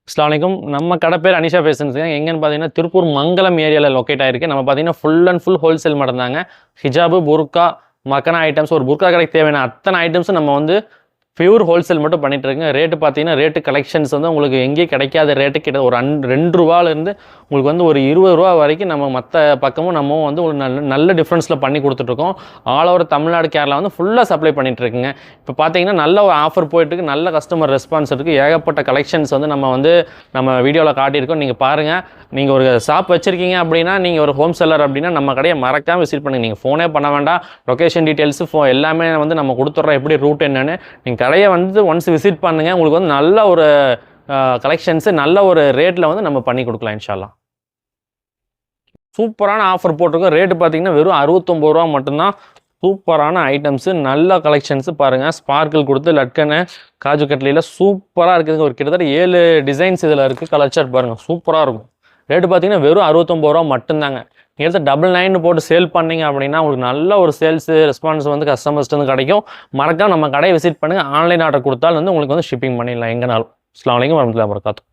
அஸ்ஸலாமு நம்ம கடை பேர் அனிஷா ஃபேஷன்ஸுங்க. எங்கன்னு பார்த்தீங்கன்னா, திருப்பூர் மங்கலம் ஏரியாவில் லொக்கேட் ஆயிருக்கு. நம்ம பார்த்தீங்கன்னா, ஃபுல் அண்ட் ஃபுல் ஹோல்சேல் மட்டும் தாங்க. ஹிஜாபு, புர்கா, மக்கானா ஐட்டம்ஸ், ஒரு புர்கா கடைக்கு தேவையான அத்தனை ஐட்டம்ஸும் நம்ம வந்து பியூர் ஹோல்சேல் மட்டும் பண்ணிட்டு இருக்குங்க. ரேட்டு பார்த்தீங்கன்னா, ரேட்டு கலெக்ஷன்ஸ் வந்து உங்களுக்கு எங்கேயும் கிடைக்காத ரேட்டு கிட்ட ஒரு ₹2 உங்களுக்கு வந்து ஒரு ₹20 வரைக்கும் நம்ம மற்ற பக்கமும் நம்ம வந்து ஒரு நல்ல டிஃப்ரென்ஸில் பண்ணி கொடுத்துட்ருக்கோம். ஆல் ஓவர் தமிழ்நாடு, கேரளா வந்து ஃபுல்லாக சப்ளை பண்ணிட்டு இருக்குங்க. இப்போ பார்த்தீங்கன்னா, நல்ல ஒரு ஆஃபர் போயிட்டுருக்கு. நல்ல கஸ்டமர் ரெஸ்பான்ஸ் இருக்குது. ஏகப்பட்ட கலெக்ஷன்ஸ் வந்து நம்ம வீடியோவில் காட்டியிருக்கோம். நீங்கள் பாருங்கள். நீங்கள் ஒரு ஷாப் வச்சுருக்கீங்க அப்படின்னா, நீங்கள் ஒரு ஹோம் செல்லர் அப்படின்னா நம்ம கடையை மறக்காமல் விசிட் பண்ணுங்கள். நீங்கள் ஃபோனே பண்ண வேண்டாம். லொக்கேஷன் டீட்டெயில்ஸு எல்லாமே வந்து நம்ம கொடுத்துட்றோம். எப்படி ரூட் என்னன்னு நீங்கள் கடையை வந்து ஒன்ஸ் விசிட் பண்ணுங்கள். உங்களுக்கு வந்து நல்ல ஒரு கலெக்ஷன்ஸு நல்ல ஒரு ரேட்டில் வந்து நம்ம பண்ணி கொடுக்கலாம் இன்ஷா அல்லாஹ். சூப்பரான ஆஃபர் போட்டிருக்கோம். ரேட்டு பார்த்தீங்கன்னா வெறும் ₹69 மட்டும்தான். சூப்பரான ஐட்டம்ஸு, நல்ல கலெக்ஷன்ஸு பாருங்கள். ஸ்பார்க்கிள் கொடுத்து லட்கனு, காஜு கட்லியில் சூப்பராக இருக்குதுங்க. ஒரு கிட்டத்தட்ட 7 டிசைன்ஸ் இதில் இருக்குது. கலர் சார்ட் பாருங்கள், சூப்பராக இருக்கும். ரேட்டு பார்த்தீங்கன்னா வெறும் ₹69 மட்டும்தாங்க. நீங்கள் எடுத்து 99 போட்டு சேல் பண்ணீங்க அப்படின்னா உங்களுக்கு நல்ல ஒரு சேல்ஸு ரெஸ்பான்ஸ் வந்து கஸ்டமர்ஸ்ட்டு வந்து கிடைக்கும். மறக்காம நம்ம கடையை விசிட் பண்ணுங்கள். ஆன்லைன் ஆர்டர் கொடுத்தாலும் வந்து உங்களுக்கு வந்து ஷிப்பிங் பண்ணிடலாம் எங்கேனாலும். அஸ்ஸலாமு அலைக்கும் வரஹ்மத்துல்லாஹி வபரகாத்துஹு.